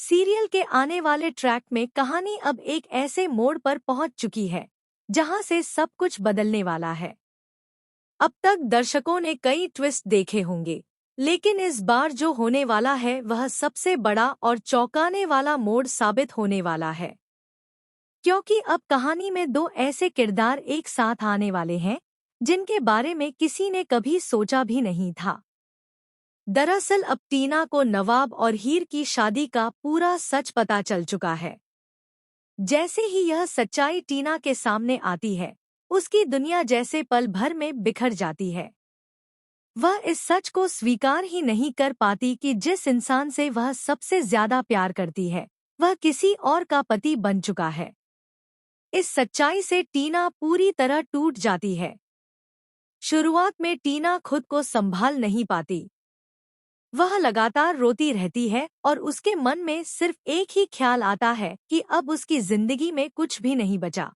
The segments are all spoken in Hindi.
सीरियल के आने वाले ट्रैक में कहानी अब एक ऐसे मोड़ पर पहुंच चुकी है जहां से सब कुछ बदलने वाला है। अब तक दर्शकों ने कई ट्विस्ट देखे होंगे, लेकिन इस बार जो होने वाला है वह सबसे बड़ा और चौंकाने वाला मोड़ साबित होने वाला है। क्योंकि अब कहानी में दो ऐसे किरदार एक साथ आने वाले हैं जिनके बारे में किसी ने कभी सोचा भी नहीं था। दरअसल अब टीना को नवाब और हीर की शादी का पूरा सच पता चल चुका है। जैसे ही यह सच्चाई टीना के सामने आती है, उसकी दुनिया जैसे पल भर में बिखर जाती है। वह इस सच को स्वीकार ही नहीं कर पाती कि जिस इंसान से वह सबसे ज्यादा प्यार करती है, वह किसी और का पति बन चुका है। इस सच्चाई से टीना पूरी तरह टूट जाती है। शुरुआत में टीना खुद को संभाल नहीं पाती। वह लगातार रोती रहती है और उसके मन में सिर्फ एक ही ख्याल आता है कि अब उसकी जिंदगी में कुछ भी नहीं बचा।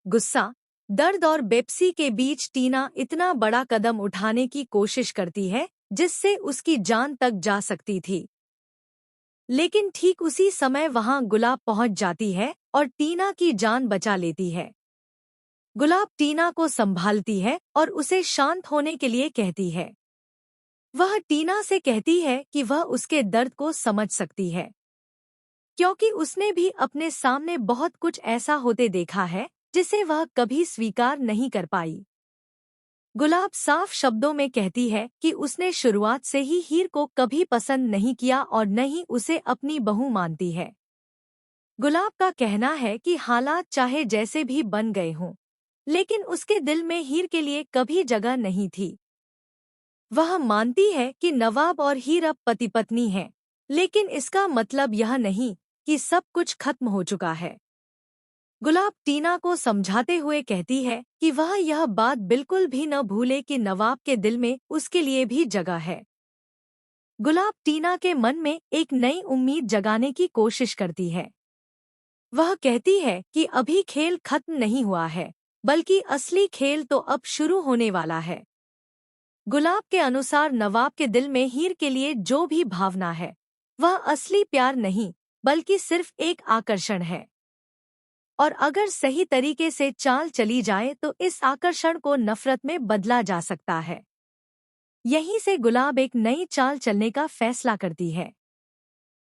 गुस्सा, दर्द और बेपसी के बीच टीना इतना बड़ा कदम उठाने की कोशिश करती है जिससे उसकी जान तक जा सकती थी। लेकिन ठीक उसी समय वहां गुलाब पहुंच जाती है और टीना की जान बचा लेती है। गुलाब टीना को संभालती है और उसे शांत होने के लिए कहती है। वह टीना से कहती है कि वह उसके दर्द को समझ सकती है, क्योंकि उसने भी अपने सामने बहुत कुछ ऐसा होते देखा है जिसे वह कभी स्वीकार नहीं कर पाई। गुलाब साफ शब्दों में कहती है कि उसने शुरुआत से ही हीर को कभी पसंद नहीं किया और न ही उसे अपनी बहू मानती है। गुलाब का कहना है कि हालात चाहे जैसे भी बन गए हों, लेकिन उसके दिल में हीर के लिए कभी जगह नहीं थी। वह मानती है कि नवाब और हीर अब पति पत्नी हैं, लेकिन इसका मतलब यह नहीं कि सब कुछ खत्म हो चुका है। गुलाब टीना को समझाते हुए कहती है कि वह यह बात बिल्कुल भी न भूले कि नवाब के दिल में उसके लिए भी जगह है। गुलाब टीना के मन में एक नई उम्मीद जगाने की कोशिश करती है। वह कहती है कि अभी खेल खत्म नहीं हुआ है, बल्कि असली खेल तो अब शुरू होने वाला है। गुलाब के अनुसार नवाब के दिल में हीर के लिए जो भी भावना है, वह असली प्यार नहीं, बल्कि सिर्फ एक आकर्षण है। और अगर सही तरीके से चाल चली जाए तो इस आकर्षण को नफरत में बदला जा सकता है। यहीं से गुलाब एक नई चाल चलने का फैसला करती है।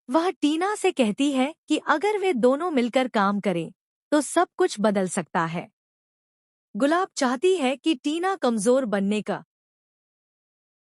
वह टीना से कहती है कि अगर वे दोनों मिलकर काम करें, तो सब कुछ बदल सकता है। गुलाब चाहती है कि टीना कमजोर बनने का